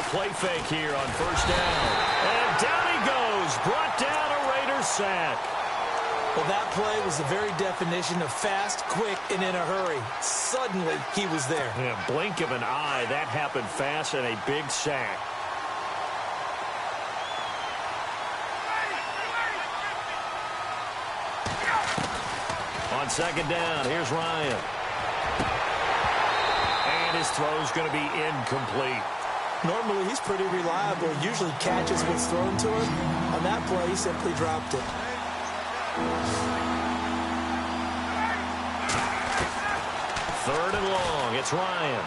play fake here on first down. And down he goes. Brought down a Raiders sack. Well, that play was the very definition of fast, quick, and in a hurry. Suddenly, he was there. Yeah, blink of an eye. That happened fast and a big sack. On second down, here's Ryan. And his throw's going to be incomplete. Normally, he's pretty reliable. Usually catches what's thrown to him. On that play, he simply dropped it. Third and long. It's Ryan.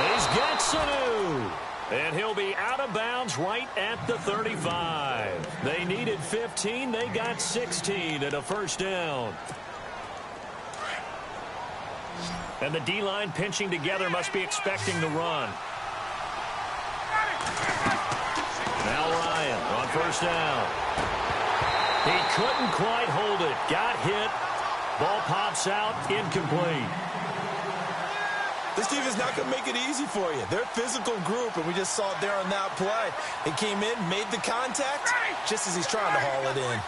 He's got Sanu. And he'll be out of bounds right at the 35. They needed 15. They got 16 and a first down. And the D-line pinching together must be expecting the run. Now Ryan on first down. He couldn't quite hold it. Got hit. Ball pops out. Incomplete. This team is not going to make it easy for you. They're a physical group, and we just saw it there on that play. He came in, made the contact, just as he's trying to haul it in.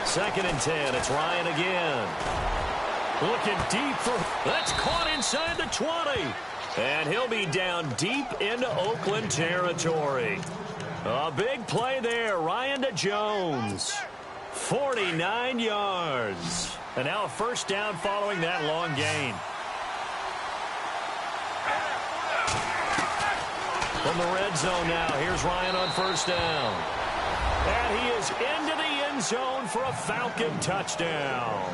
Second and 10. It's Ryan again. Looking deep for... That's caught inside the 20. And he'll be down deep into Oakland territory. A big play there. Ryan to Jones. 49 yards. And now a first down following that long gain. From the red zone now, here's Ryan on first down. And he is into the end zone for a Falcon touchdown.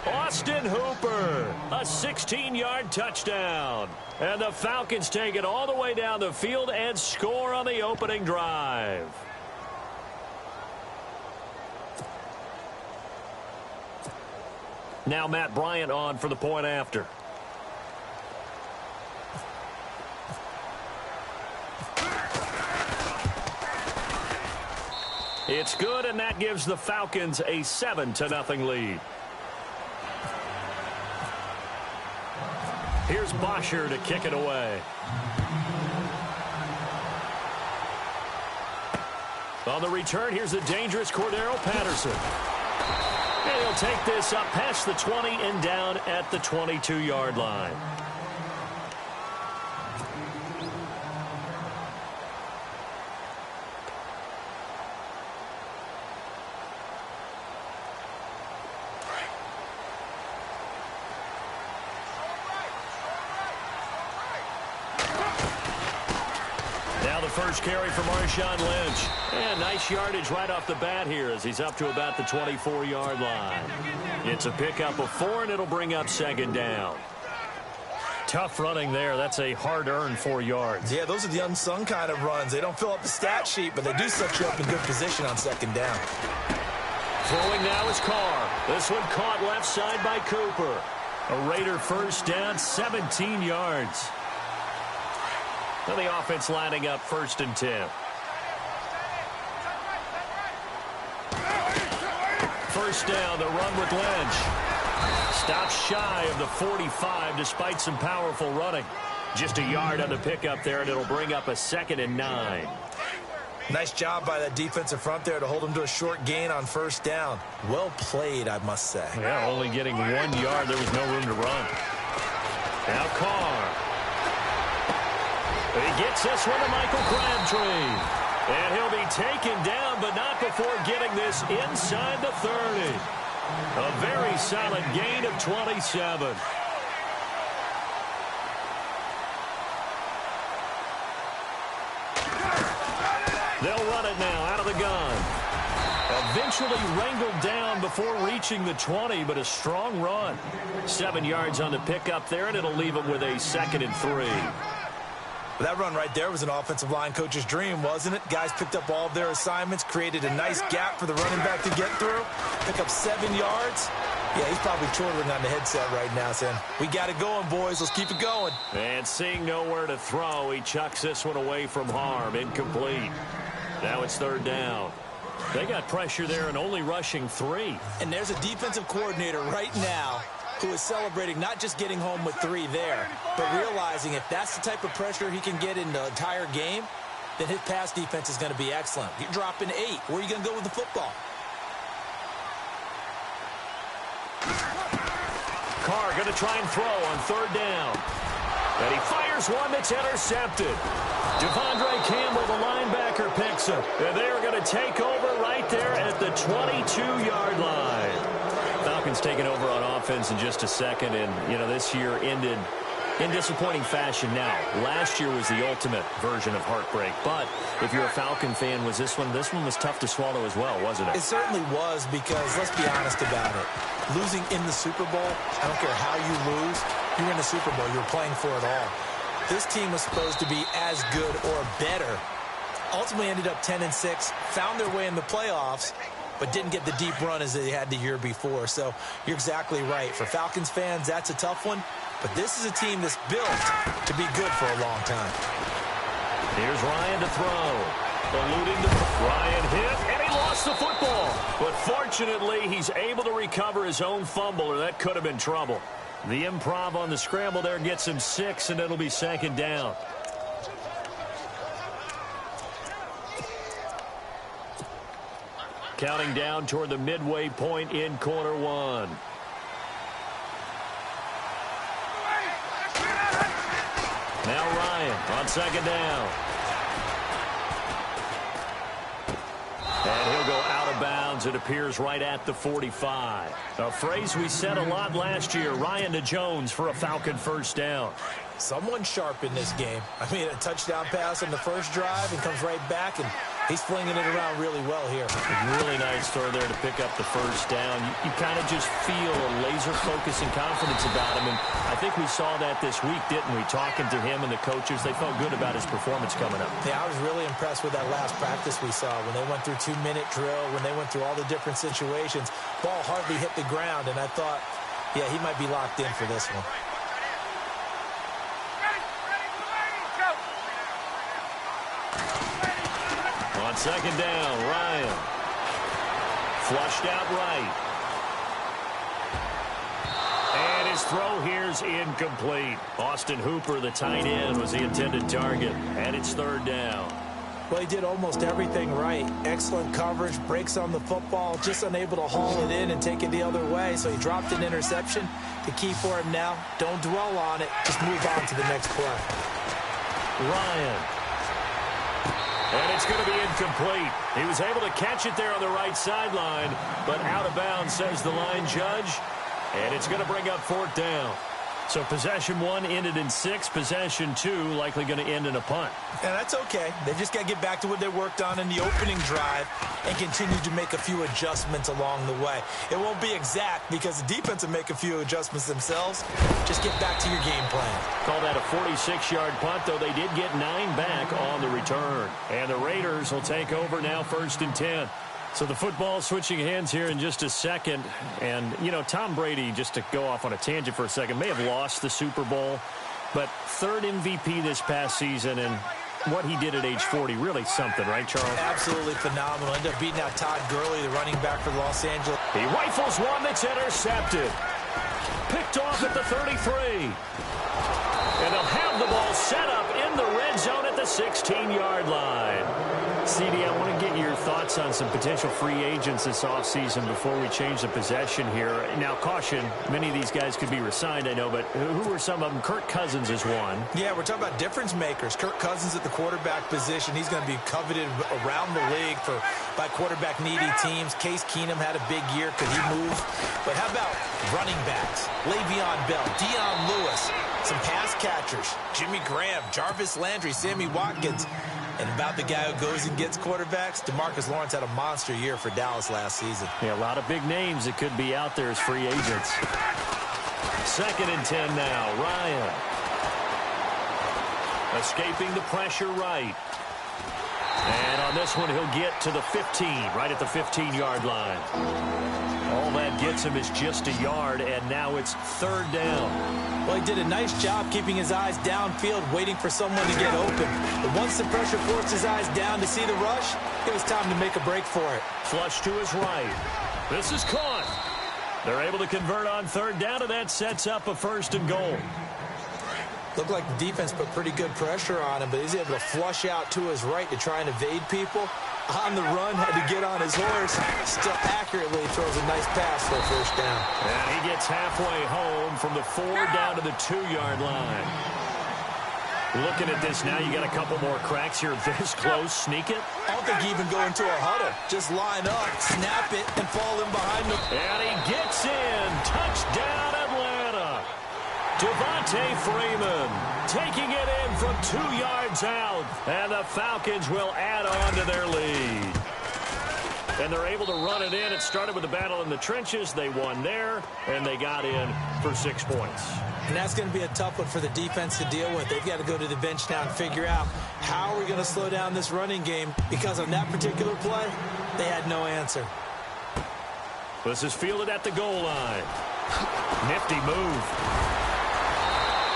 Austin Hooper, a 16-yard touchdown. And the Falcons take it all the way down the field and score on the opening drive. Now Matt Bryant on for the point after. It's good, and that gives the Falcons a 7-0 lead. Here's Bosher to kick it away. On the return, here's the dangerous Cordero Patterson. And he'll take this up past the 20 and down at the 22-yard line. First carry for Marshawn Lynch. And nice yardage right off the bat here as he's up to about the 24-yard line. It's a pickup of 4, and it'll bring up second down. Tough running there. That's a hard-earned 4 yards. Yeah, those are the unsung kind of runs. They don't fill up the stat sheet, but they do set you up in good position on second down. Throwing now is Carr. This one caught left side by Cooper. A Raider first down, 17 yards. So the offense lining up first and 10. First down, the run with Lynch. Stops shy of the 45 despite some powerful running. Just a yard on the pickup there, and it'll bring up a 2nd and 9. Nice job by that defensive front there to hold him to a short gain on first down. Well played, I must say. Yeah, only getting 1 yard. There was no room to run. Now Carr. He gets this one to Michael Crabtree. And he'll be taken down, but not before getting this inside the 30. A very solid gain of 27. They'll run it now out of the gun. Eventually wrangled down before reaching the 20, but a strong run. 7 yards on the pickup there, and it'll leave him with a 2nd and 3. That run right there was an offensive line coach's dream, wasn't it? Guys picked up all of their assignments, created a nice gap for the running back to get through, pick up 7 yards. Yeah, he's probably chortling on the headset right now, saying, we got it going, boys. Let's keep it going. And seeing nowhere to throw, he chucks this one away from harm. Incomplete. Now it's third down. They got pressure there and only rushing 3. And there's a defensive coordinator right now who is celebrating not just getting home with 3 there, but realizing if that's the type of pressure he can get in the entire game, then his pass defense is going to be excellent. You're dropping 8. Where are you going to go with the football? Carr going to try and throw on 3rd down. And he fires one that's intercepted. Devondre Campbell, the linebacker, picks him. And they are going to take over right there at the 22-yard line. Falcons taking over on offense in just a second. And, you know, this year ended in disappointing fashion now. Last year was the ultimate version of heartbreak. But if you're a Falcon fan, was this one was tough to swallow as well, wasn't it? It certainly was, because let's be honest about it. Losing in the Super Bowl, I don't care how you lose, you're in the Super Bowl. You're playing for it all. This team was supposed to be as good or better. Ultimately ended up 10-6, found their way in the playoffs, but didn't get the deep run as they had the year before. So you're exactly right. For Falcons fans, that's a tough one. But this is a team that's built to be good for a long time. Here's Ryan to throw. Alluding to Ryan hit, and he lost the football. But fortunately, he's able to recover his own fumble, or that could have been trouble. The improv on the scramble there gets him 6, and it'll be 2nd down. Counting down toward the midway point in quarter 1. Now Ryan on 2nd down. And he'll go out of bounds. It appears right at the 45. A phrase we said a lot last year, Ryan to Jones for a Falcon 1st down. Someone sharp in this game. I mean, a touchdown pass on the first drive and comes right back, and he's flinging it around really well here. Really nice throw there to pick up the 1st down. You kind of just feel a laser focus and confidence about him, and I think we saw that this week, didn't we? Talking to him and the coaches, they felt good about his performance coming up. Yeah, I was really impressed with that last practice we saw when they went through 2-minute drill, when they went through all the different situations. Ball hardly hit the ground, and I thought, yeah, he might be locked in for this one. On 2nd down, Ryan. Flushed out right. And his throw here's incomplete. Austin Hooper, the tight end, was the intended target. And it's 3rd down. Well, he did almost everything right. Excellent coverage, breaks on the football, just unable to haul it in and take it the other way. So he dropped an interception. The key for him now, don't dwell on it. Just move on to the next play. Ryan. And it's going to be incomplete. He was able to catch it there on the right sideline, but out of bounds, says the line judge. And it's going to bring up 4th down. So possession 1 ended in 6. Possession 2 likely going to end in a punt. And that's okay. They just got to get back to what they worked on in the opening drive and continue to make a few adjustments along the way. It won't be exact because the defense will make a few adjustments themselves. Just get back to your game plan. Call that a 46-yard punt, though they did get 9 back on the return. And the Raiders will take over now 1st and 10. So the football switching hands here in just a second. And, you know, Tom Brady, just to go off on a tangent for a second, may have lost the Super Bowl, but 3rd MVP this past season, and what he did at age 40, really something, right, Charles? Absolutely phenomenal. Ended up beating out Todd Gurley, the running back for Los Angeles. He rifles one that's intercepted. Picked off at the 33. And they'll have the ball set up in the red zone at the 16-yard line. CD, I want to get your thoughts on some potential free agents this offseason before we change the possession here. Now, caution, many of these guys could be re-signed, I know, but who are some of them? Kirk Cousins is one. Yeah, we're talking about difference makers. Kirk Cousins at the quarterback position. He's going to be coveted around the league by quarterback-needy teams. Case Keenum had a big year. Could he move? But how about running backs? Le'Veon Bell, Dion Lewis, some pass catchers, Jimmy Graham, Jarvis Landry, Sammy Watkins. And about the guy who goes and gets quarterbacks, DeMarcus Lawrence had a monster year for Dallas last season. Yeah, a lot of big names that could be out there as free agents. 2nd and 10 now. Ryan. Escaping the pressure right. And on this one, he'll get to the 15, right at the 15-yard line. All that gets him is just a yard, and now it's third down. Well, he did a nice job keeping his eyes downfield, waiting for someone to get open. But once the pressure forced his eyes down to see the rush, it was time to make a break for it. Flush to his right. This is caught. They're able to convert on third down, and that sets up a 1st and goal. Looked like the defense put pretty good pressure on him, but he's able to flush out to his right to try and evade people. On the run, had to get on his horse. Still accurately throws a nice pass for a 1st down. And he gets halfway home from the 4 down to the 2-yard line. Looking at this now, you got a couple more cracks here. This close, sneak it. I don't think he even go into a huddle. Just line up, snap it, and fall in behind him. And he gets in. Touchdown, Atlanta. Devontae Freeman taking it in from 2 yards out. And the Falcons will add on to their lead. And they're able to run it in. It started with a battle in the trenches. They won there, and they got in for 6 points. And that's going to be a tough one for the defense to deal with. They've got to go to the bench now and figure out how are we going to slow down this running game, because on that particular play, they had no answer. This is fielded at the goal line. Nifty move.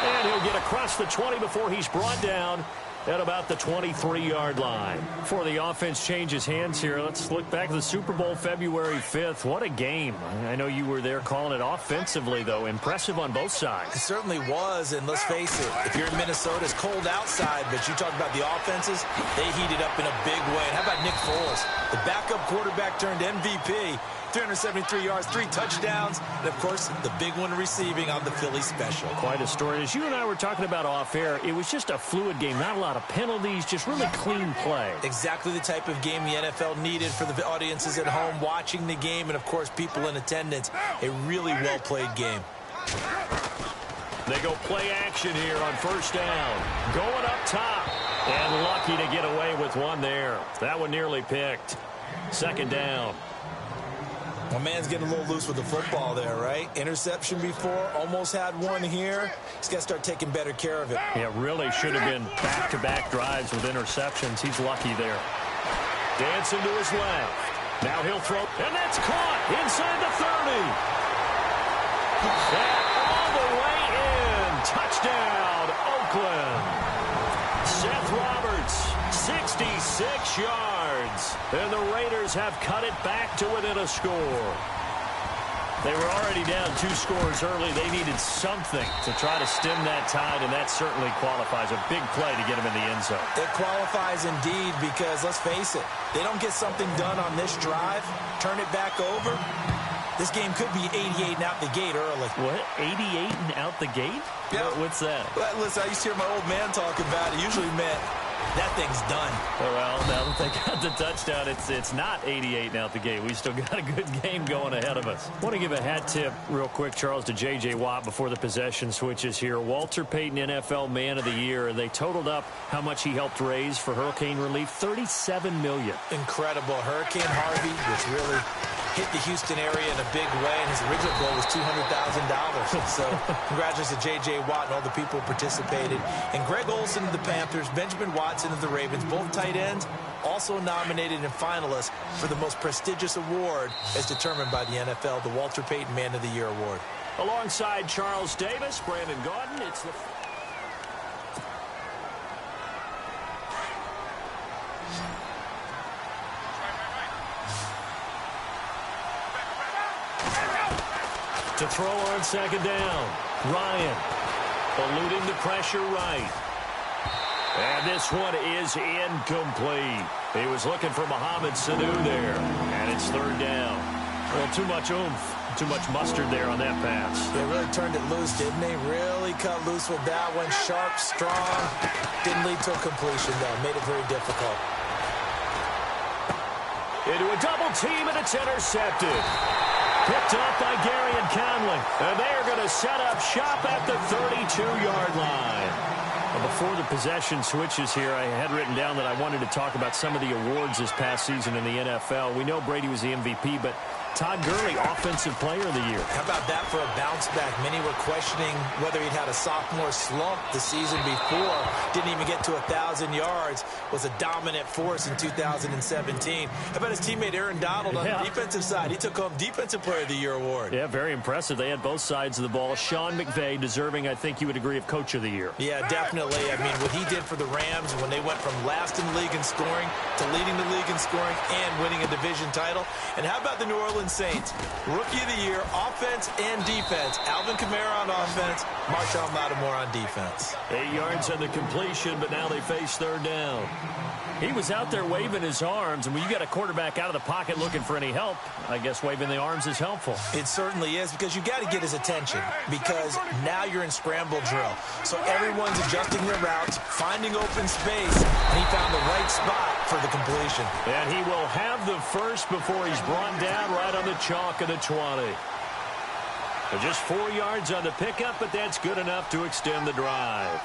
And he'll get across the 20 before he's brought down at about the 23-yard line. Before the offense changes hands here, let's look back at the Super Bowl February 5th. What a game. I know you were there calling it offensively, though. Impressive on both sides. It certainly was, and let's face it, if you're in Minnesota, it's cold outside, but you talk about the offenses, they heated up in a big way. And how about Nick Foles? The backup quarterback turned MVP. 373 yards, 3 touchdowns, and, of course, the big one receiving on the Philly special. Quite a story. As you and I were talking about off air, it was just a fluid game. Not a lot of penalties, just really clean play. Exactly the type of game the NFL needed for the audiences at home watching the game, and, of course, people in attendance. A really well-played game. They go play action here on 1st down. Going up top. And lucky to get away with one there. That one nearly picked. 2nd down. My man's getting a little loose with the football there, right? Interception before, almost had one here. He's got to start taking better care of it. Yeah, really should have been back-to-back drives with interceptions. He's lucky there. Dancing to his left. Now he'll throw, and that's caught inside the 30. And all the way in. Touchdown, Oakland. Seth Roberts, 66 yards. And the Raiders have cut it back to within a score. They were already down 2 scores early. They needed something to try to stem that tide, and that certainly qualifies. A big play to get them in the end zone. It qualifies indeed, because let's face it, they don't get something done on this drive, turn it back over, this game could be 88 and out the gate early. What? 88 and out the gate? Yeah. What's that? Well, listen, I used to hear my old man talk about it. Usually meant that thing's done. Well, now that they got the touchdown, it's not 88 and out the gate. We still got a good game going ahead of us. I want to give a hat tip real quick, Charles, to J.J. Watt before the possession switches here. Walter Payton, NFL Man of the Year. They totaled up how much he helped raise for hurricane relief, $37 million. Incredible. Hurricane Harvey, which really hit the Houston area in a big way, and his original goal was $200,000. So congratulations to J.J. Watt and all the people who participated. And Greg Olsen of the Panthers, Benjamin Watson of the Ravens, both tight ends, also nominated and finalists for the most prestigious award as determined by the NFL, the Walter Payton Man of the Year Award. Alongside Charles Davis, Brandon Gaudin, it's the... To throw on 2nd down. Ryan eluding the pressure right. And this one is incomplete. He was looking for Mohamed Sanu there. And it's 3rd down. Well, too much oomph, too much mustard there on that pass. They really turned it loose, didn't they? Really cut loose with that one. Sharp, strong. Didn't lead to a completion, though. Made it very difficult. Into a double team, and it's intercepted. Picked up by Gary and Conley. And they are going to set up shop at the 32-yard line. Well, before the possession switches here, I had written down that I wanted to talk about some of the awards this past season in the NFL. We know Brady was the MVP, but Todd Gurley, Offensive Player of the Year. How about that for a bounce back? Many were questioning whether he'd had a sophomore slump the season before. Didn't even get to 1,000 yards. Was a dominant force in 2017. How about his teammate Aaron Donald on the defensive side? He took home Defensive Player of the Year award. Yeah, very impressive. They had both sides of the ball. Sean McVay deserving, I think you would agree, of Coach of the Year. Yeah, definitely. I mean, what he did for the Rams when they went from last in the league in scoring to leading the league in scoring and winning a division title. And how about the New Orleans Saints? Rookie of the Year, offense and defense. Alvin Kamara on offense, Marshawn Lattimore on defense. 8 yards on the completion, but now they face third down. He was out there waving his arms, and when you got a quarterback out of the pocket looking for any help, I guess waving the arms is helpful. It certainly is, because you got to get his attention, because now you're in scramble drill. So everyone's adjusting their routes, finding open space, and he found the right spot for the completion. And he will have the first before he's brought down right on the chalk of the 20. So just 4 yards on the pickup, but that's good enough to extend the drive.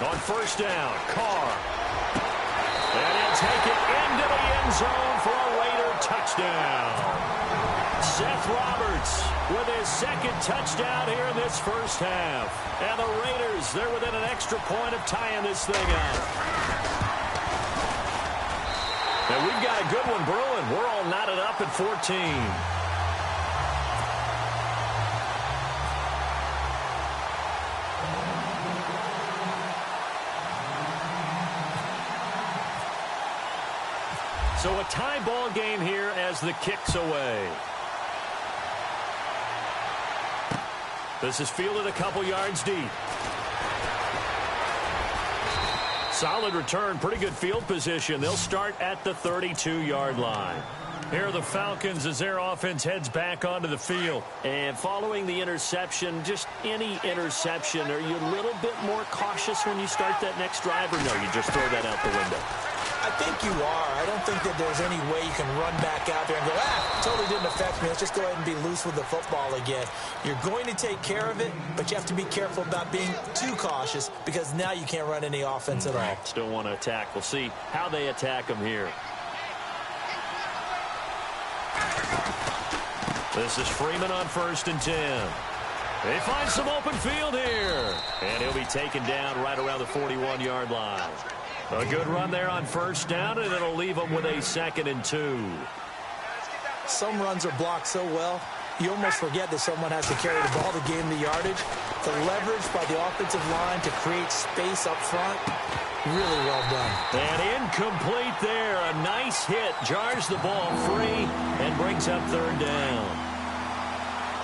On first down, Carr. And he'll take it into the end zone for a Raider touchdown. Seth Roberts with his second touchdown here in this first half. And the Raiders, they're within an extra point of tying this thing up. And we've got a good one brewing. We're all knotted up at 14. So a tie ball game here as the kick's away. This is fielded a couple yards deep. Solid return, pretty good field position. They'll start at the 32-yard line. Here are the Falcons as their offense heads back onto the field. And following the interception, just any interception, are you a little bit more cautious when you start that next drive, or no, you just throw that out the window? I think you are. I don't think that there's any way you can run back out there and go, totally didn't affect me. Let's just go ahead and be loose with the football again. You're going to take care of it, but you have to be careful about being too cautious, because now you can't run any offense at all. Still want to attack. We'll see how they attack them here. This is Freeman on 1st and 10. They find some open field here. And he'll be taken down right around the 41-yard line. A good run there on first down, and it'll leave them with a 2nd and 2. Some runs are blocked so well, you almost forget that someone has to carry the ball to gain the yardage. The leverage by the offensive line to create space up front, really well done. And incomplete there. A nice hit. Jars the ball free and brings up third down.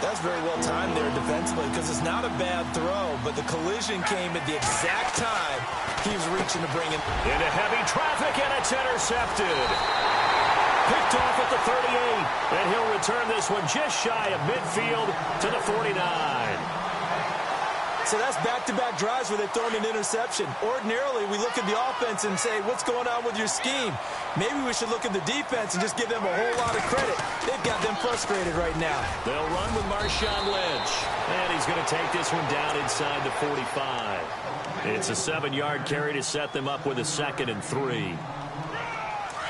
That's very well timed there defensively, because it's not a bad throw, but the collision came at the exact time he was reaching to bring it into heavy traffic, and it's intercepted. Picked off at the 38, and he'll return this one just shy of midfield to the 49. So that's back-to-back drives where they've thrown an interception. Ordinarily, we look at the offense and say, what's going on with your scheme? Maybe we should look at the defense and just give them a whole lot of credit. They've got them frustrated right now. They'll run with Marshawn Lynch. And he's going to take this one down inside the 45. It's a 7-yard carry to set them up with a 2nd and 3.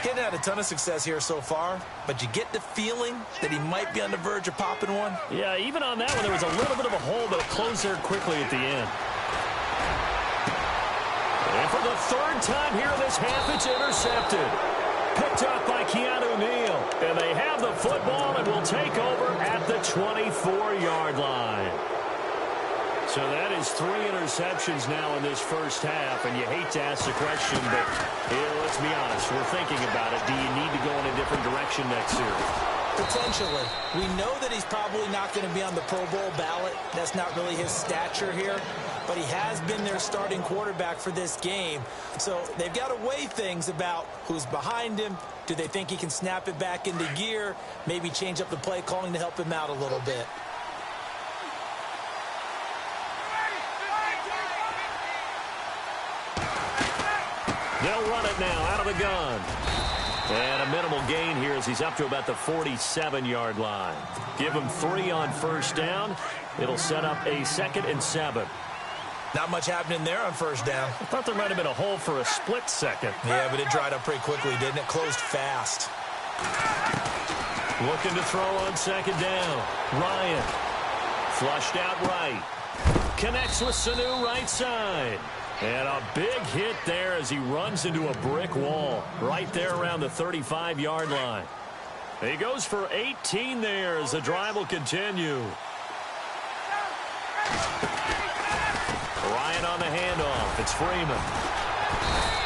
Getting had a ton of success here so far, but you get the feeling that he might be on the verge of popping one. Yeah, even on that one, there was a little bit of a hole, but it closed there quickly at the end. And for the 3rd time here in this half, it's intercepted. Picked up by Keanu Neal. And they have the football and will take over at the 24-yard line. So that is 3 interceptions now in this first half, and you hate to ask the question, but let's be honest, we're thinking about it. Do you need to go in a different direction next year? Potentially. We know that he's probably not going to be on the Pro Bowl ballot. That's not really his stature here, but he has been their starting quarterback for this game. So they've got to weigh things about who's behind him. Do they think he can snap it back into gear? Maybe change up the play calling to help him out a little bit. They'll run it now out of the gun. And a minimal gain here as he's up to about the 47-yard line. Give him 3 on first down. It'll set up a 2nd and 7. Not much happening there on first down. I thought there might have been a hole for a split second. Yeah, but it dried up pretty quickly, didn't it? Closed fast. Looking to throw on second down. Ryan. Flushed out right. Connects with Sanu right side. And a big hit there as he runs into a brick wall right there around the 35-yard line. He goes for 18 there as the drive will continue. Ryan on the handoff. It's Freeman.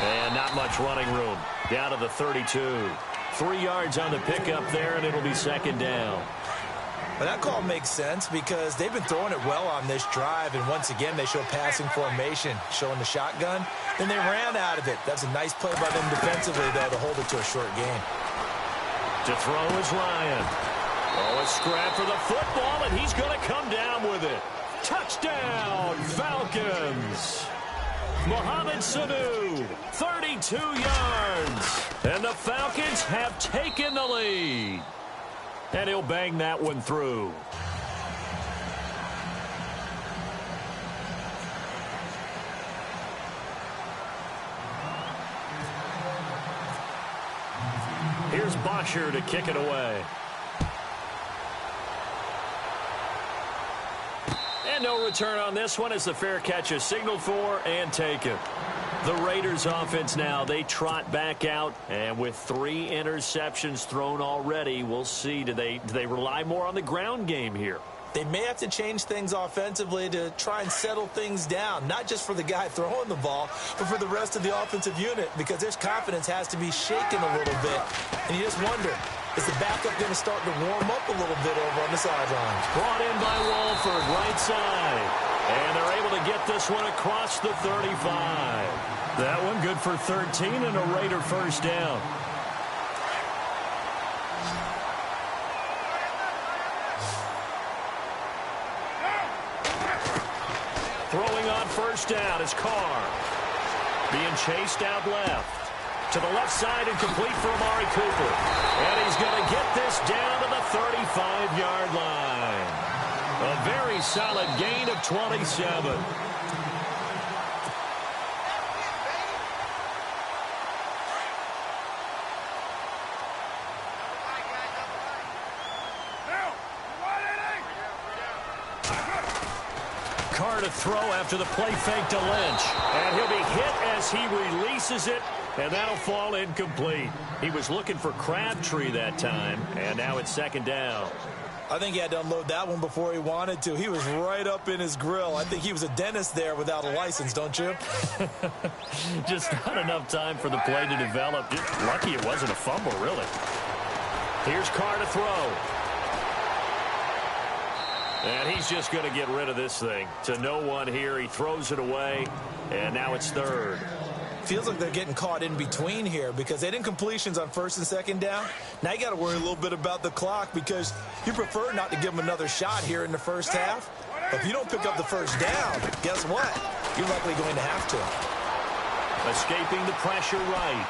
And not much running room. Down to the 32. 3 yards on the pickup there, and it'll be second down. Well, that call makes sense because they've been throwing it well on this drive, and once again they show passing formation, showing the shotgun. Then they ran out of it. That's a nice play by them defensively, though, to hold it to a short gain. To throw is Ryan. Oh, a scrap for the football, and he's going to come down with it. Touchdown, Falcons. Mohamed Sanu, 32 yards. And the Falcons have taken the lead. And he'll bang that one through. Here's Bosher to kick it away. And no return on this one as the fair catch is signaled for and taken. The Raiders offense now, they trot back out, and with 3 interceptions thrown already, we'll see, do they rely more on the ground game here? They may have to change things offensively to try and settle things down, not just for the guy throwing the ball, but for the rest of the offensive unit, because their confidence has to be shaken a little bit. And you just wonder, is the backup going to start to warm up a little bit over on the sidelines? Brought in by Walford, right side. And they're able to get this one across the 35. That one good for 13 and a Raider first down. Throwing on first down is Carr. Being chased out left. To the left side and complete for Amari Cooper. And he's going to get this down to the 35-yard line. A very solid gain of 27. Carr to throw after the play fake to Lynch. And he'll be hit as he releases it, and that'll fall incomplete. He was looking for Crabtree that time, and now it's second down. I think he had to unload that one before he wanted to. He was right up in his grill. I think he was a dentist there without a license, don't you? Just not enough time for the play to develop. Lucky it wasn't a fumble, really. Here's Carr to throw. And he's just going to get rid of this thing. To no one here. He throws it away, and now it's third. Feels like they're getting caught in between here because they didn't completions on first and second down. Now you got to worry a little bit about the clock because you prefer not to give them another shot here in the first half. But if you don't pick up the first down, guess what? You're likely going to have to. Escaping the pressure right.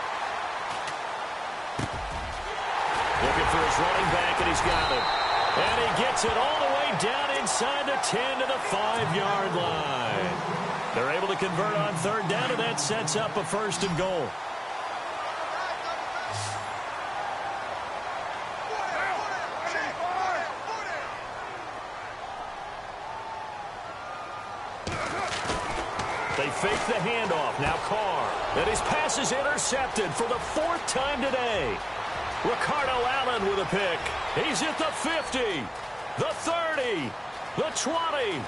Looking for his running back, and he's got it. And he gets it all the way down inside the 10 to the 5-yard line. They're able to convert on third down, and that sets up a first and goal. They fake the handoff. Now Carr. And his pass is intercepted for the 4th time today. Ricardo Allen with a pick. He's at the 50, the 30, the 20.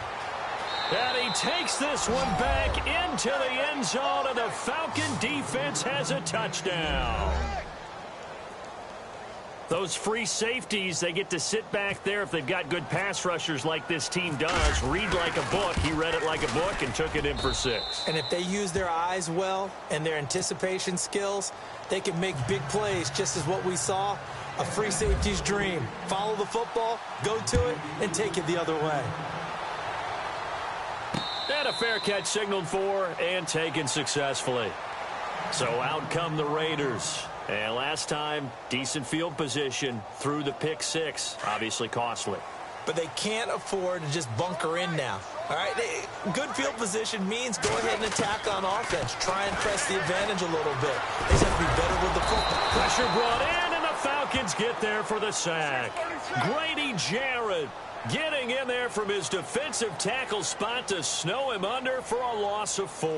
And he takes this one back into the end zone, and the Falcon defense has a touchdown. Those free safeties, they get to sit back there if they've got good pass rushers like this team does. Read like a book. He read it like a book and took it in for 6. And if they use their eyes well and their anticipation skills, they can make big plays, just as what we saw. A free safety's dream. Follow the football, go to it, and take it the other way. And a fair catch signaled for and taken successfully. So out come the Raiders. And last time, decent field position through the pick 6. Obviously costly. But they can't afford to just bunker in now. All right, good field position means go ahead and attack on offense. Try and press the advantage a little bit. They just have to be better with the football. Pressure brought in, and the Falcons Hopkins get there for the sack. Grady Jarrett getting in there from his defensive tackle spot to snow him under for a loss of 4.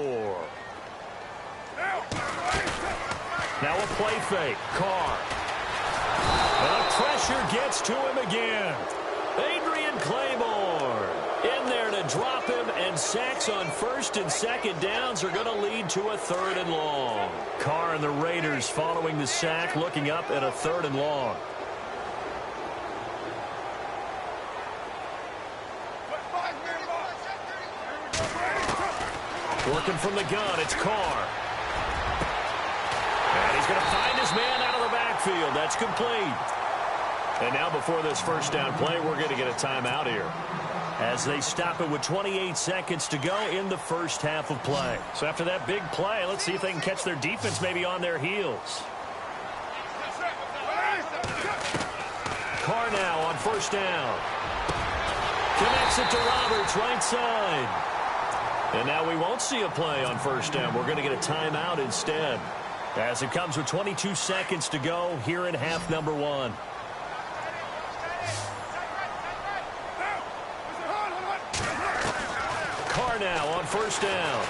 Now a play fake. Carr. And pressure gets to him again. Adrian Claymore in there to drop him, and sacks on first and second downs are going to lead to a 3rd and long. Carr and the Raiders following the sack, looking up at a 3rd and long. Working from the gun, it's Carr. And he's going to find his man out of the backfield. That's complete. And now before this first down play, we're going to get a timeout here, as they stop it with 28 seconds to go in the first half of play. So after that big play, let's see if they can catch their defense maybe on their heels. Carr now on first down. Connects it to Roberts, right side. And now we won't see a play on first down. We're going to get a timeout instead, as it comes with 22 seconds to go here in half number 1. Carr now on first down.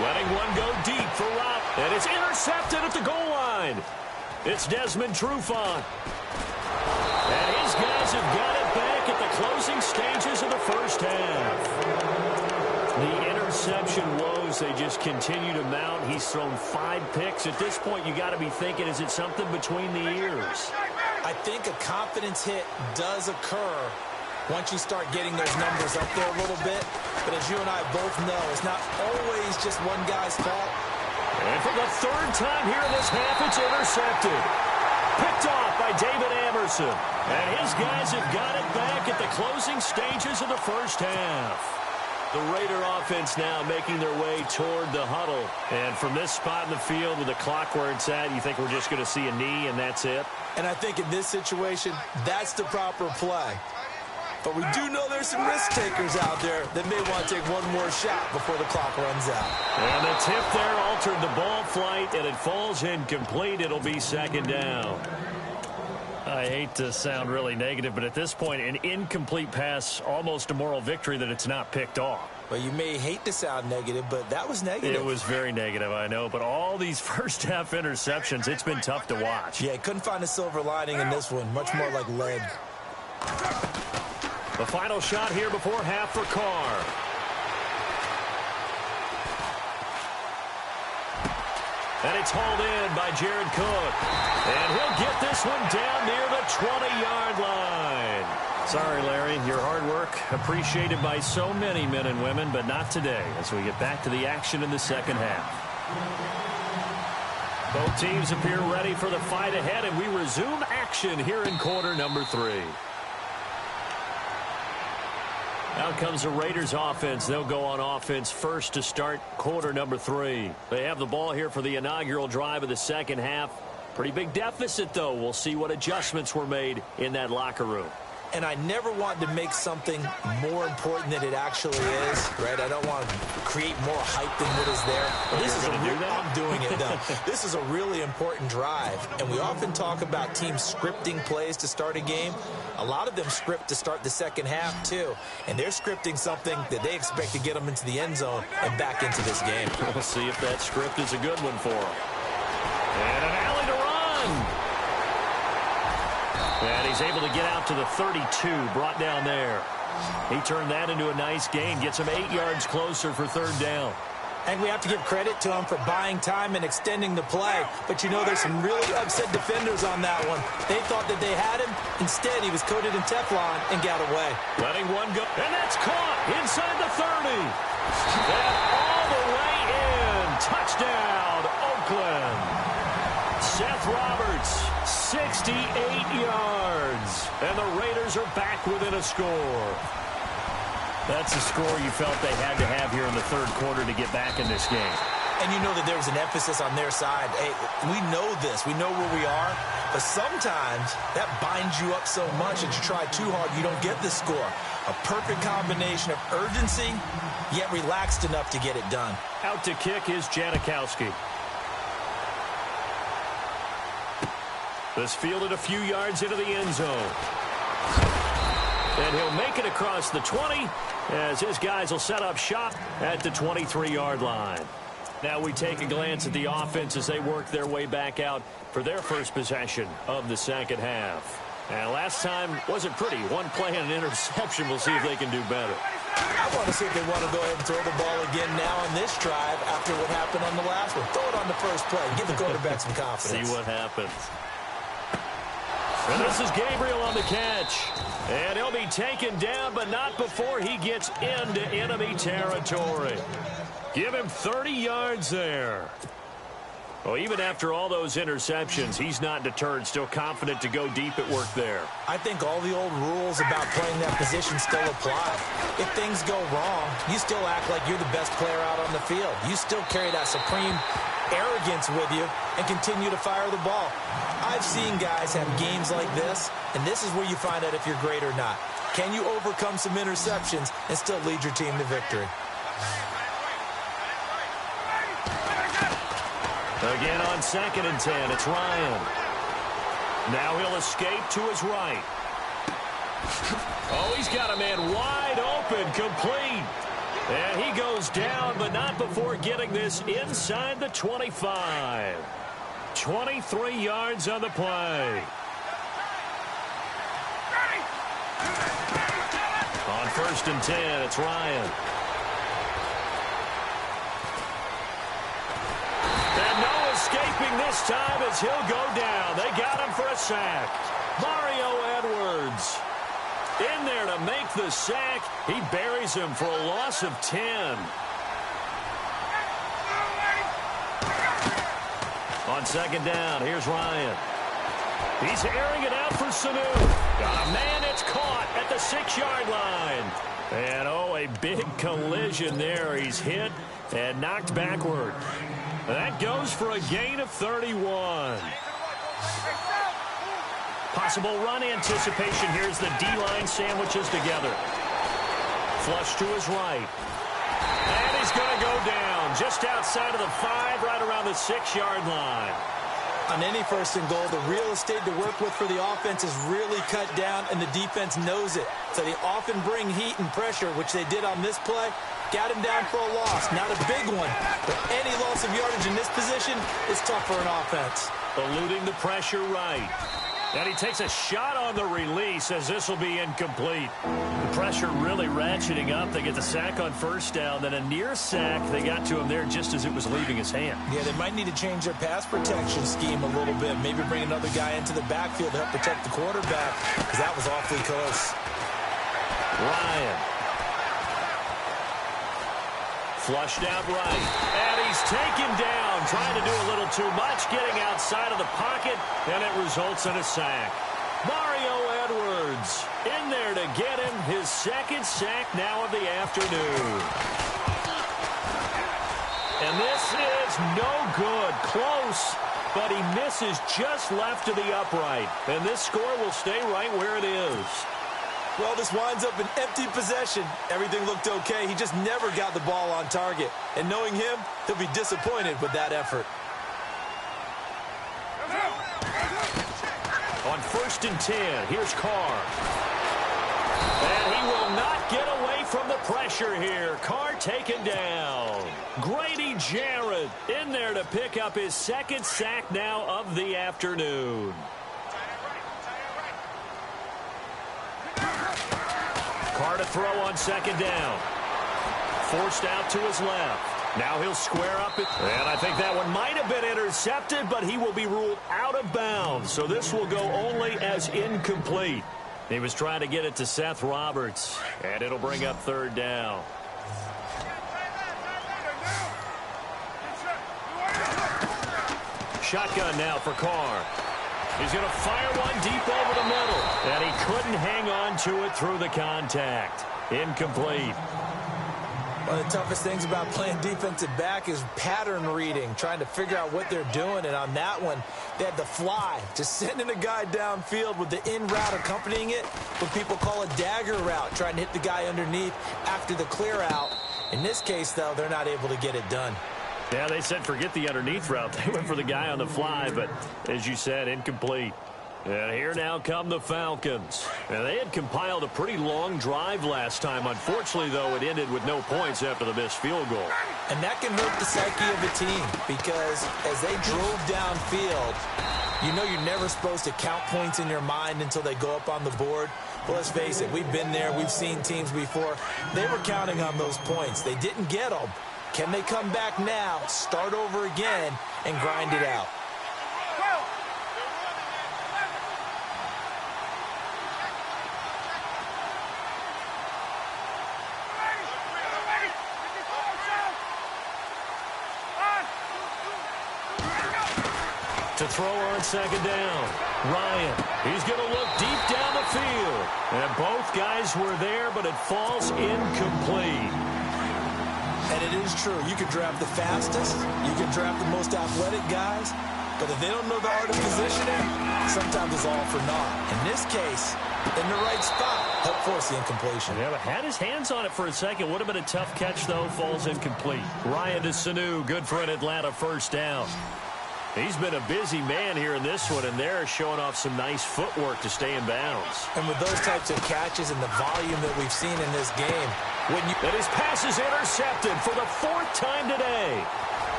Letting one go deep for Rob. And it's intercepted at the goal line. It's Desmond Trufant. And his guys have got it back at the closing stages of the first half. The interception woes, they just continue to mount. He's thrown 5 picks. At this point, you got to be thinking, is it something between the ears? I think a confidence hit does occur once you start getting those numbers up there a little bit. But as you and I both know, it's not always just one guy's fault. And for the 3rd time here in this half, it's intercepted. Picked off by David Amerson. And his guys have got it back at the closing stages of the first half. The Raider offense now making their way toward the huddle. And from this spot in the field with the clock where it's at, you think we're just going to see a knee and that's it? And I think in this situation, that's the proper play. But we do know there's some risk takers out there that may want to take one more shot before the clock runs out. And the tip there altered the ball flight, and it falls incomplete. It'll be 2nd down. I hate to sound really negative, but at this point, an incomplete pass, almost a moral victory that it's not picked off. Well, you may hate to sound negative, but that was negative. It was very negative, I know. But all these first-half interceptions, it's been tough to watch. Yeah, couldn't find a silver lining in this one. Much more like lead. The final shot here before half for Carr. And it's hauled in by Jared Cook. And he'll get this one down near the 20-yard line. Sorry, Larry, your hard work appreciated by so many men and women, but not today as we get back to the action in the second half. Both teams appear ready for the fight ahead, and we resume action here in quarter number 3. Out comes the Raiders offense. They'll go on offense first to start quarter number 3. They have the ball here for the inaugural drive of the second half. Pretty big deficit, though. We'll see what adjustments were made in that locker room. And I never want to make something more important than it actually is, right? I don't want to create more hype than what is there. But this is I'm doing it, though. This is a really important drive. And we often talk about teams scripting plays to start a game. A lot of them script to start the second half, too. And they're scripting something that they expect to get them into the end zone and back into this game. We'll see if that script is a good one for them. And an alley to run. And he's able to get out to the 32, brought down there. He turned that into a nice gain, gets him 8 yards closer for 3rd down. And we have to give credit to him for buying time and extending the play. But, you know, there's some really upset defenders on that one. They thought that they had him. Instead, he was coated in Teflon and got away. Letting one go. And that's caught inside the 30. And all the way in. Touchdown, Oakland. Seth Roberts, 68 yards. And the Raiders are back within a score. That's a score you felt they had to have here in the 3rd quarter to get back in this game. And you know that there was an emphasis on their side. Hey, we know this. We know where we are. But sometimes that binds you up so much that you try too hard, you don't get the score. A perfect combination of urgency, yet relaxed enough to get it done. Out to kick is Janikowski. This fielded a few yards into the end zone. And he'll make it across the 20 as his guys will set up shop at the 23-yard line. Now we take a glance at the offense as they work their way back out for their first possession of the second half. And last time wasn't pretty. One play and an interception. We'll see if they can do better. I want to see if they want to go ahead and throw the ball again now on this drive after what happened on the last one. Throw it on the first play. Give the quarterback some confidence. See what happens. And this is Gabriel on the catch. And he'll be taken down, but not before he gets into enemy territory. Give him 30 yards there. Well, even after all those interceptions, he's not deterred, still confident to go deep at work there. I think all the old rules about playing that position still apply. If things go wrong, you still act like you're the best player out on the field. You still carry that supreme arrogance with you and continue to fire the ball. I've seen guys have games like this, and this is where you find out if you're great or not. Can you overcome some interceptions and still lead your team to victory? Again on 2nd and 10, it's Ryan. Now he'll escape to his right. Oh, he's got a man wide open, complete. And he goes down, but not before getting this inside the 25. 23 yards on the play. On 1st and 10, it's Ryan. And no escaping this time as he'll go down. They got him for a sack. Mario Edwards in there to make the sack. He buries him for a loss of 10. On 2nd down, here's Ryan. He's airing it out for Sanu. Got a man, it's caught at the 6-yard line. And, oh, a big collision there. He's hit and knocked backward. That goes for a gain of 31. Possible run anticipation. Here's the D-line sandwiches together. Flush to his right. And he's going to go down just outside of the 5, right around the 6-yard line. On any 1st and goal, the real estate to work with for the offense is really cut down, and the defense knows it. So they often bring heat and pressure, which they did on this play. Got him down for a loss. Not a big one, but any loss of yardage in this position is tough for an offense. Eluding the pressure right. And he takes a shot on the release as this will be incomplete. The pressure really ratcheting up. They get the sack on 1st down, then a near sack. They got to him there just as it was leaving his hand. Yeah, they might need to change their pass protection scheme a little bit. Maybe bring another guy into the backfield to help protect the quarterback, because that was awfully close. Ryan. Flushed out right. And he's taken down, trying to do a little too much, getting outside of the pocket, and it results in a sack. Mario Edwards in there to get him his 2nd sack now of the afternoon. And this is no good. Close, but he misses just left of the upright. And this score will stay right where it is. Well, this winds up an empty possession. Everything looked okay. He just never got the ball on target. And knowing him, he'll be disappointed with that effort. On 1st and 10, here's Carr. And he will not get away from the pressure here. Carr taken down. Grady Jarrett in there to pick up his 2nd sack now of the afternoon. Carr to throw on 2nd down. Forced out to his left. Now he'll square up it. And I think that one might have been intercepted, but he will be ruled out of bounds. So this will go only as incomplete. He was trying to get it to Seth Roberts. And it'll bring up 3rd down. Shotgun now for Carr. He's going to fire one deep over the middle. And he couldn't hang on to it through the contact. Incomplete. One of the toughest things about playing defensive back is pattern reading, trying to figure out what they're doing. And on that one, they had the fly, just sending a guy downfield with the in route accompanying it, what people call a dagger route, trying to hit the guy underneath after the clear out. In this case, though, they're not able to get it done. Yeah, they said forget the underneath route. They went for the guy on the fly, but as you said, incomplete. And here now come the Falcons. And they had compiled a pretty long drive last time. Unfortunately, though, it ended with no points after the missed field goal. And that can hurt the psyche of a team because as they drove downfield, you know you're never supposed to count points in your mind until they go up on the board. Well, let's face it, we've been there. We've seen teams before. They were counting on those points. They didn't get them. Can they come back now, start over again, and grind it out? To throw on second down. Ryan, he's going to look deep down the field. And both guys were there, but it falls incomplete. And it is true. You can draft the fastest. You can draft the most athletic guys. But if they don't know the art of positioning, sometimes it's all for naught. In this case, in the right spot, help force the incompletion. Yeah, but had his hands on it for a second. Would have been a tough catch, though. Falls incomplete. Ryan to Sanu. Good for an Atlanta first down. He's been a busy man here in this one, and they're showing off some nice footwork to stay in bounds. And with those types of catches and the volume that we've seen in this game, and his pass is intercepted for the fourth time today.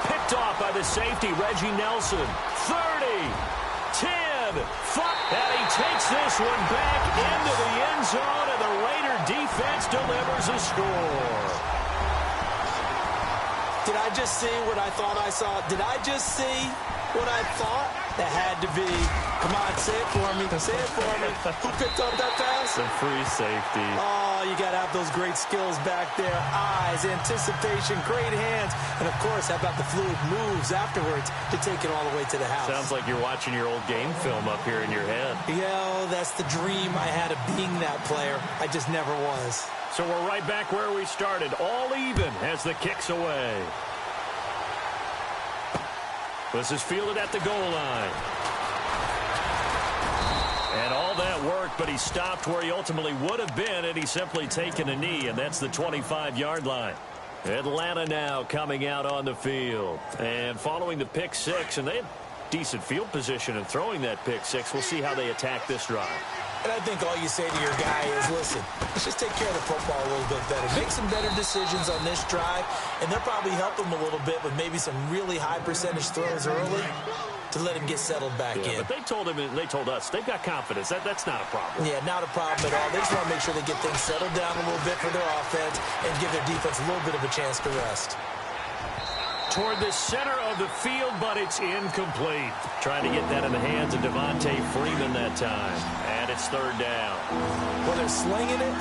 Picked off by the safety, Reggie Nelson. 30, 10, 5, and he takes this one back into the end zone, and the Raider defense delivers a score. Did I just see what I thought I saw? Did I just see what I thought? That had to be. Come on, say it for me. Say it for me. Who picked up that pass? The free safety. Oh, you got to have those great skills back there. Eyes, anticipation, great hands. And, of course, how about the fluid moves afterwards to take it all the way to the house? Sounds like you're watching your old game film up here in your head. Yeah, that's the dream I had of being that player. I just never was. So we're right back where we started, all even as the kick's away. This is fielded at the goal line. And all that worked, but he stopped where he ultimately would have been, and he's simply taken a knee, and that's the 25-yard line. Atlanta now coming out on the field. And following the pick six, and they have decent field position in throwing that pick six. We'll see how they attack this drive. And I think all you say to your guy is, listen, let's just take care of the football a little bit better. Make some better decisions on this drive, and they'll probably help him a little bit with maybe some really high percentage throws early to let him get settled back in. But they told him, and they told us, they've got confidence. That's not a problem. Yeah, not a problem at all. They just want to make sure they get things settled down a little bit for their offense and give their defense a little bit of a chance to rest. Toward the center of the field, but it's incomplete. Trying to get that in the hands of Devontae Freeman that time. And it's third down. Well, they're slinging it,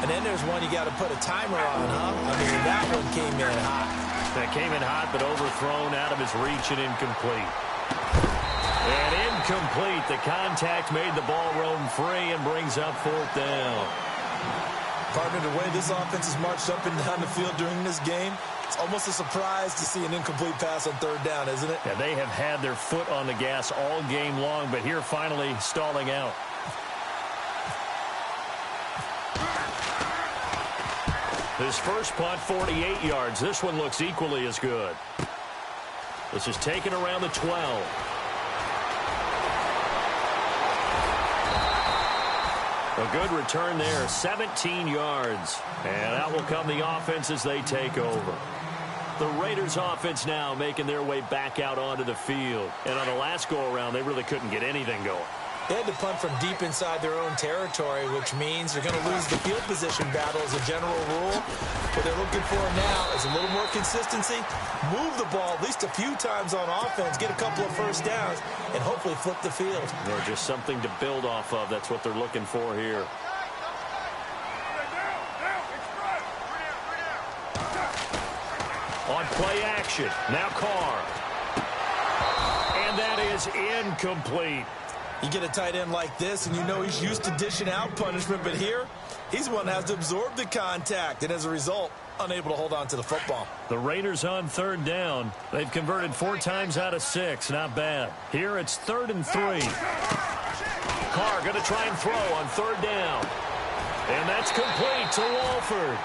and then there's one you got to put a timer on, huh? I mean, that one came in hot. That came in hot, but overthrown out of his reach and incomplete. And incomplete. The contact made the ball roam free and brings up fourth down. Partner, the way this offense has marched up and down the field during this game, it's almost a surprise to see an incomplete pass on third down, isn't it? Yeah, they have had their foot on the gas all game long, but here finally stalling out. His first punt, 48 yards. This one looks equally as good. This is taken around the 12. A good return there, 17 yards. And out will come the offense as they take over. The Raiders offense now making their way back out onto the field. And on the last go-around, they really couldn't get anything going. They had to punt from deep inside their own territory, which means they're going to lose the field position battle as a general rule. What they're looking for now is a little more consistency, move the ball at least a few times on offense, get a couple of first downs, and hopefully flip the field. They're just something to build off of. That's what they're looking for here. On play action, now Carr. And that is incomplete. You get a tight end like this, and you know he's used to dishing out punishment, but here, he's one that has to absorb the contact, and as a result, unable to hold on to the football. The Raiders on third down. They've converted 4 times out of 6. Not bad. Here it's 3rd and 3. Carr going to try and throw on third down. And that's complete to Walford.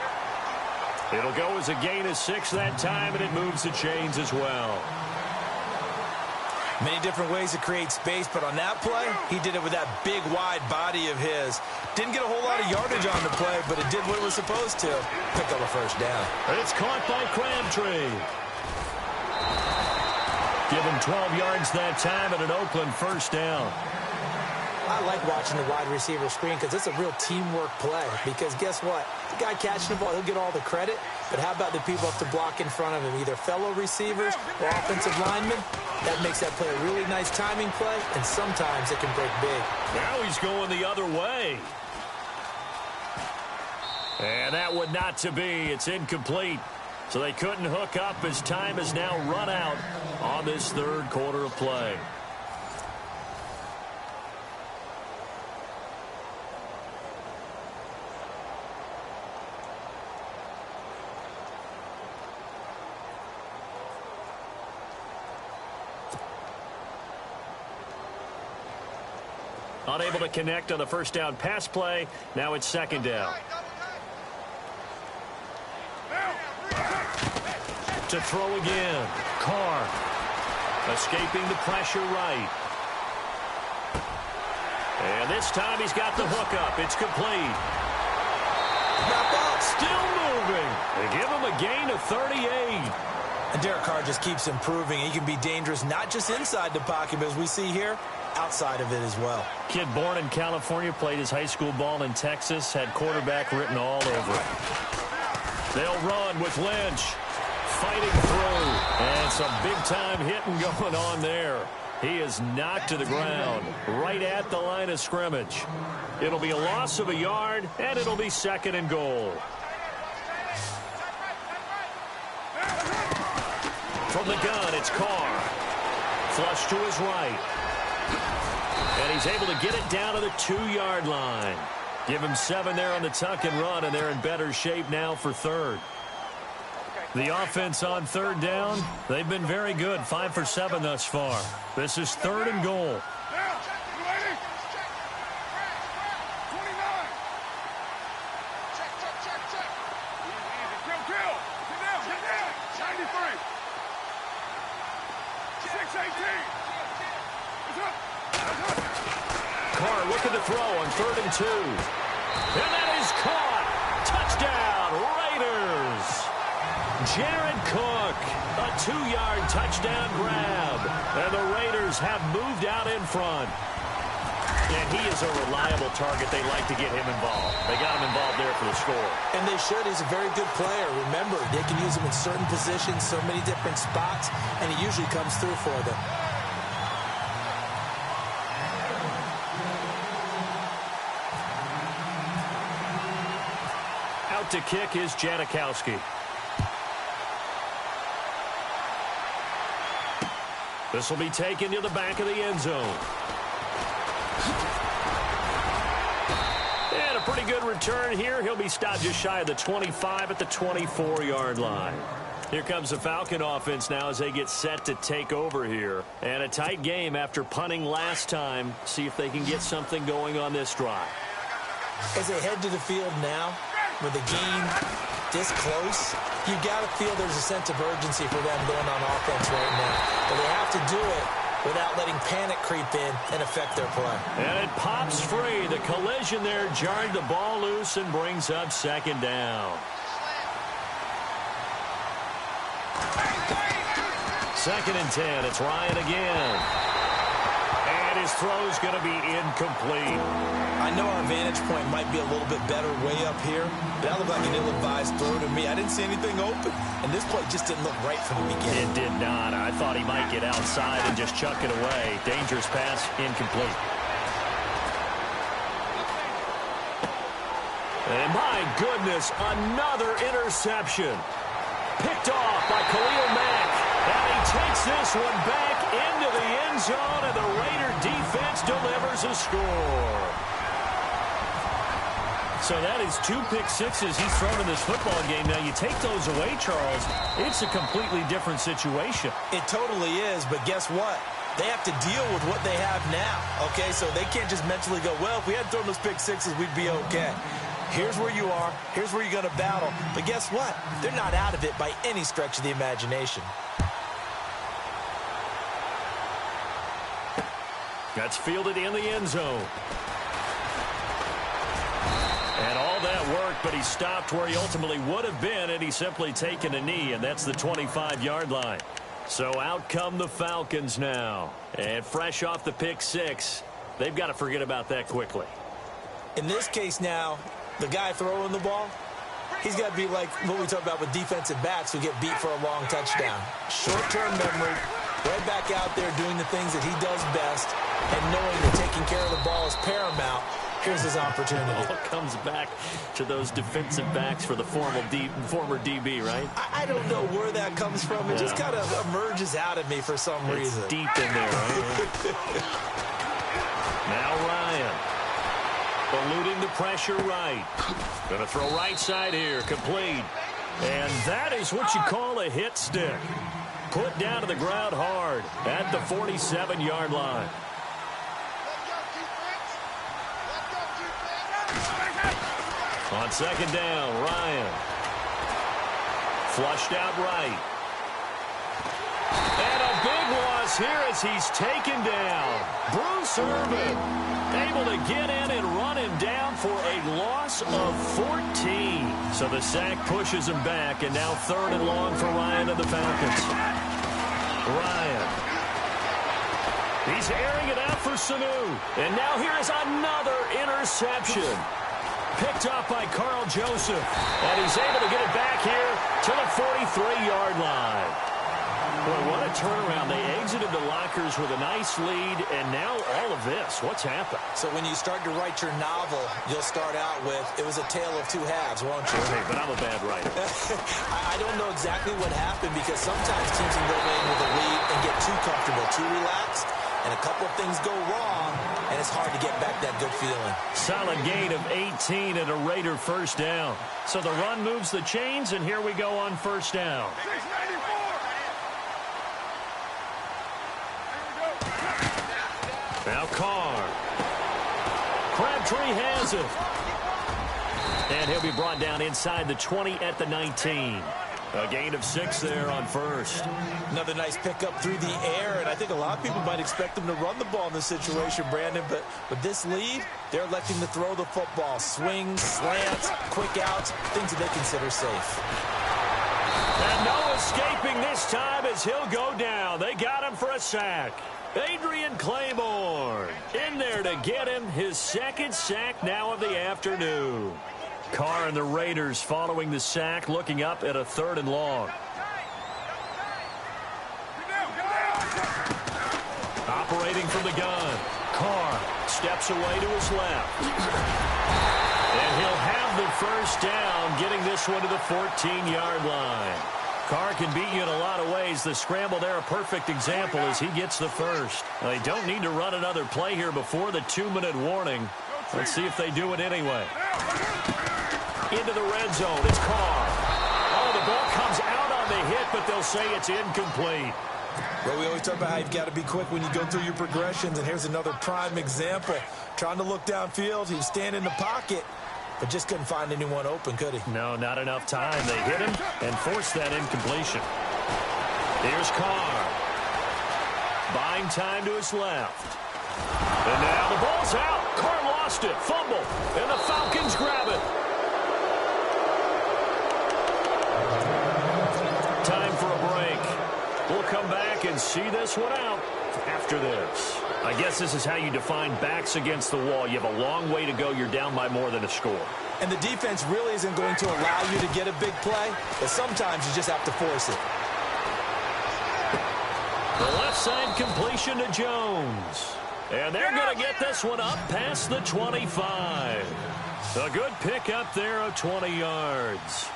It'll go as a gain of 6 that time, and it moves the chains as well. Many different ways to create space, but on that play, he did it with that big, wide body of his. Didn't get a whole lot of yardage on the play, but it did what it was supposed to. Pick up a first down. It's caught by Crabtree. Give him 12 yards that time and an Oakland first down. I like watching the wide receiver screen because it's a real teamwork play. Because guess what? The guy catching the ball, he'll get all the credit. But how about the people up to block in front of him? Either fellow receivers or offensive linemen. That makes that play a really nice timing play, and sometimes it can break big. Now he's going the other way. And that would not to be. It's incomplete. So they couldn't hook up as time has now run out on this third quarter of play. Unable to connect on the first down pass play. Now it's second down. To throw again. Carr. Escaping the pressure right. And this time he's got the hookup. It's complete. Still moving. They give him a gain of 38. And Derek Carr just keeps improving. He can be dangerous not just inside the pocket, but as we see here, outside of it as well. Kid born in California, played his high school ball in Texas, had quarterback written all over it. They'll run with Lynch. Fighting through. And some big-time hitting going on there. He is knocked to the ground right at the line of scrimmage. It'll be a loss of a yard, and it'll be second and goal. From the gun, it's Carr. Flush to his right. And he's able to get it down to the 2-yard line. Give him 7 there on the tuck and run, and they're in better shape now for third. The offense on third down, they've been very good, 5 for 7 thus far. This is third and goal. Carr looking to throw on 3rd and 2. And that is caught. Touchdown, Raiders. Jared Cook, a 2-yard touchdown grab. And the Raiders have moved out in front. And he is a reliable target. They like to get him involved. They got him involved there for the score. And they should. He's a very good player. Remember, they can use him in certain positions, so many different spots, and he usually comes through for them. Out to kick is Janikowski. This will be taken to the back of the end zone. And a pretty good return here. He'll be stopped just shy of the 25 at the 24-yard line. Here comes the Falcon offense now as they get set to take over here. And a tight game after punting last time. See if they can get something going on this drive. As they head to the field now, with the game this close, you've got to feel there's a sense of urgency for them going on offense right now. But they have to do it without letting panic creep in and affect their play. And it pops free. The collision there jarred the ball loose and brings up second down. Second and 10. It's Ryan again. And his throw's going to be incomplete. I know our vantage point might be a little bit better way up here, but that looked like an ill-advised throw to me. I didn't see anything open, and this play just didn't look right from the beginning. It did not. I thought he might get outside and just chuck it away. Dangerous pass, incomplete. And my goodness, another interception. Picked off by Khalil Mack. And he takes this one back into the end zone, and the Raider defense delivers a score. So that is 2 pick sixes he's thrown in this football game. Now, you take those away, Charles, it's a completely different situation. It totally is, but guess what? They have to deal with what they have now, okay? So they can't just mentally go, well, if we hadn't thrown those pick sixes, we'd be okay. Here's where you are. Here's where you're going to battle. But guess what? They're not out of it by any stretch of the imagination. That's fielded in the end zone. And all that work, but he stopped where he ultimately would have been, and he's simply taken a knee, and that's the 25-yard line. So out come the Falcons now. And fresh off the pick six, they've got to forget about that quickly. In this case now, the guy throwing the ball, he's got to be like what we talk about with defensive backs who get beat for a long touchdown. Short-term memory, right back out there doing the things that he does best, and knowing that taking care of the ball is paramount. Here's his opportunity. It all comes back to those defensive backs for the former DB, right? I don't know where that comes from. It just kind of emerges out of me for some reason. It's deep in there, right? Now Ryan. Eluding the pressure right. Going to throw right side here. Complete. And that is what you call a hit stick. Put down to the ground hard at the 47-yard line. On second down, Ryan. Flushed out right. And a big loss here as he's taken down. Bruce Irvin able to get in and run him down for a loss of 14. So the sack pushes him back, and now 3rd and long for Ryan and the Falcons. Ryan. He's airing it out for Sanu. And now here is another interception. Picked up by Carl Joseph. And he's able to get it back here to the 43-yard line. Boy, what a turnaround. They exited the lockers with a nice lead, and now all of this. What's happened? So when you start to write your novel, you'll start out with, it was a tale of two halves, won't you? Hey, but I'm a bad writer. I don't know exactly what happened, because sometimes teams can go in with a lead and get too comfortable, too relaxed, and a couple of things go wrong, and it's hard to get back that good feeling. Solid gain of 18 and a Raider first down. So the run moves the chains, and here we go on first down. Now Carr. Crabtree has it. And he'll be brought down inside the 20 at the 19. A gain of 6 there on first. Another nice pickup through the air, and I think a lot of people might expect them to run the ball in this situation, Brandon, but with this lead, they're electing to throw the football. Swings, slants, quick outs, things that they consider safe. And no escaping this time as he'll go down. They got him for a sack. Adrian Claiborne in there to get him his second sack now of the afternoon. Carr and the Raiders following the sack, looking up at a 3rd and long. Operating from the gun. Carr steps away to his left. And he'll have the first down, getting this one to the 14-yard line. Carr can beat you in a lot of ways. The scramble there, a perfect example as he gets the first. They don't need to run another play here before the 2-minute warning. Let's see if they do it anyway. Into the red zone. It's Carr. Oh, the ball comes out on the hit, but they'll say it's incomplete. Well, we always talk about how you've got to be quick when you go through your progressions, and here's another prime example. Trying to look downfield. He was standing in the pocket, but just couldn't find anyone open, could he? No, not enough time. They hit him and forced that incompletion. Here's Carr. Buying time to his left. And now the ball's out. Carr lost it. Fumble. And the Falcons grab it. Time for a break. We'll come back and see this one out after this. I guess this is how you define backs against the wall. You have a long way to go. You're down by more than a score. And the defense really isn't going to allow you to get a big play, but sometimes you just have to force it. The left side completion to Jones. And they're going to get this one up past the 25. A good pickup there of 20 yards.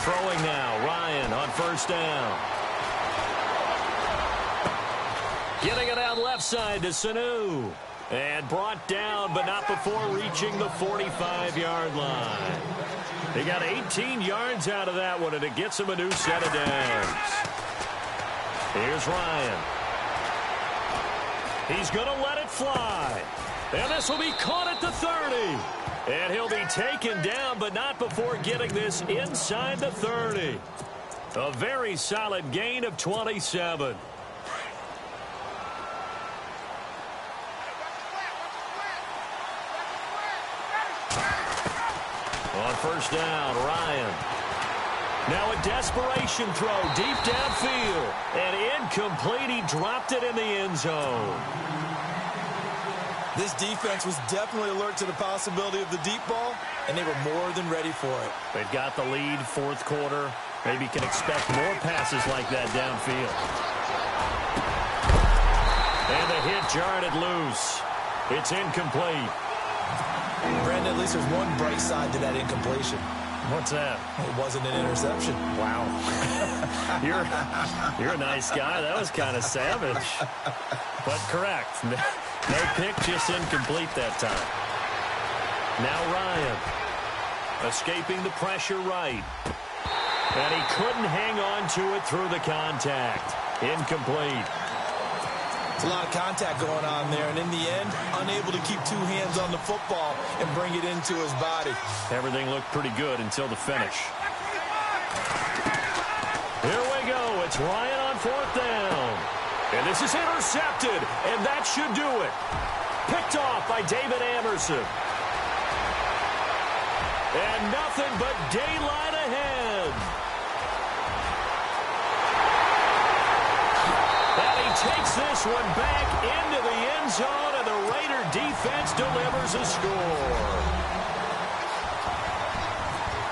Throwing now, Ryan on first down. Getting it out left side to Sanu. And brought down, but not before reaching the 45-yard line. They got 18 yards out of that one, and it gets him a new set of downs. Here's Ryan. He's going to let it fly. And this will be caught at the 30. And he'll be taken down, but not before getting this inside the 30. A very solid gain of 27. On first down, Ryan. Now a desperation throw deep downfield. And incomplete. He dropped it in the end zone. This defense was definitely alert to the possibility of the deep ball, and they were more than ready for it. They've got the lead, fourth quarter. Maybe can expect more passes like that downfield. And the hit jarred it loose. It's incomplete. Brandon, at least there's one bright side to that incompletion. What's that? It wasn't an interception. Wow. You're a nice guy. That was kind of savage. But correct. No pick, just incomplete that time. Now Ryan. Escaping the pressure right. And he couldn't hang on to it through the contact. Incomplete. It's a lot of contact going on there, and in the end, unable to keep two hands on the football and bring it into his body. Everything looked pretty good until the finish. Here we go. It's Ryan on fourth down. And this is intercepted, and that should do it. Picked off by David Amerson. And nothing but daylight ahead. And he takes this one back into the end zone, and the Raider defense delivers a score.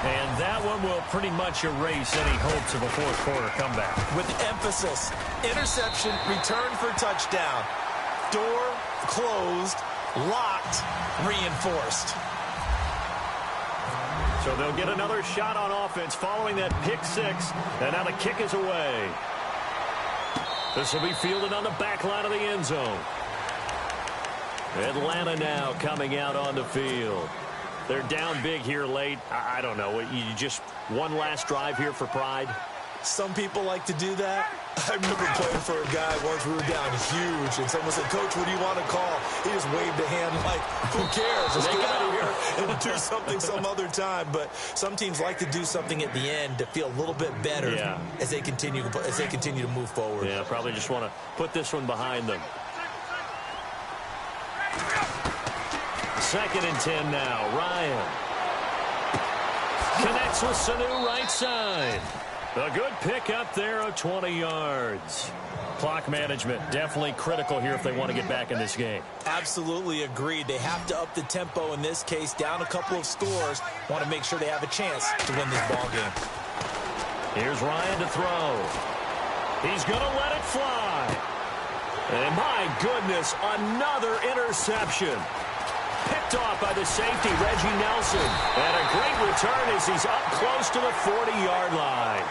And that one will pretty much erase any hopes of a fourth quarter comeback. With emphasis, interception, return for touchdown. Door closed, locked, reinforced. So they'll get another shot on offense following that pick six. And now the kick is away. This will be fielded on the back line of the end zone. Atlanta now coming out on the field. They're down big here late. I don't know. You just one last drive here for pride? Some people like to do that. I remember playing for a guy once. We were down huge, and someone said, "Coach, what do you want to call?" He just waved a hand like, "Who cares? Let's get out of here and do something some other time." But some teams like to do something at the end to feel a little bit better as they continue to move forward. Yeah, probably just want to put this one behind them. 2nd and 10 now. Ryan connects with Sanu right side. A good pick up there of 20 yards. Clock management definitely critical here if they want to get back in this game. Absolutely agreed. They have to up the tempo in this case, down a couple of scores. Want to make sure they have a chance to win this ball game. Here's Ryan to throw. He's going to let it fly. And my goodness, another interception. Picked off by the safety, Reggie Nelson. And a great return as he's up close to the 40-yard line.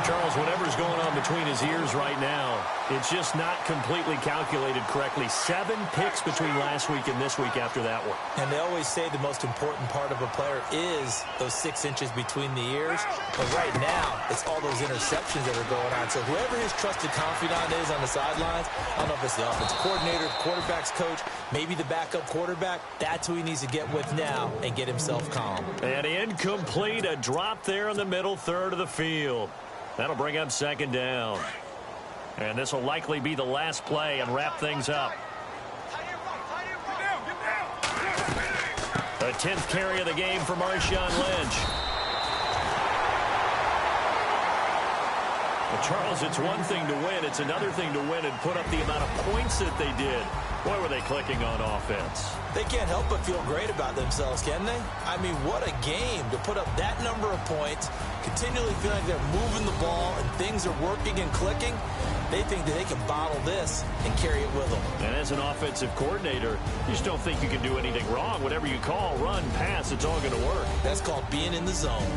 Charles, whatever's going on between his ears right now, it's just not completely calculated correctly. 7 picks between last week and this week after that one. And they always say the most important part of a player is those 6 inches between the ears. But right now, it's all those interceptions that are going on. So whoever his trusted confidant is on the sidelines, I don't know if it's the offensive coordinator, quarterback's coach, maybe the backup quarterback, that's who he needs to get with now and get himself calm. And incomplete, a drop there in the middle third of the field. That'll bring up 2nd down. And this will likely be the last play and wrap things up. The 10th carry of the game for Marshawn Lynch. Well, Charles, it's one thing to win. It's another thing to win and put up the amount of points that they did. Boy, were they clicking on offense. They can't help but feel great about themselves, can they? I mean, what a game to put up that number of points, continually feel like they're moving the ball and things are working and clicking. They think that they can bottle this and carry it with them. And as an offensive coordinator, you just don't think you can do anything wrong. Whatever you call, run, pass, it's all going to work. That's called being in the zone.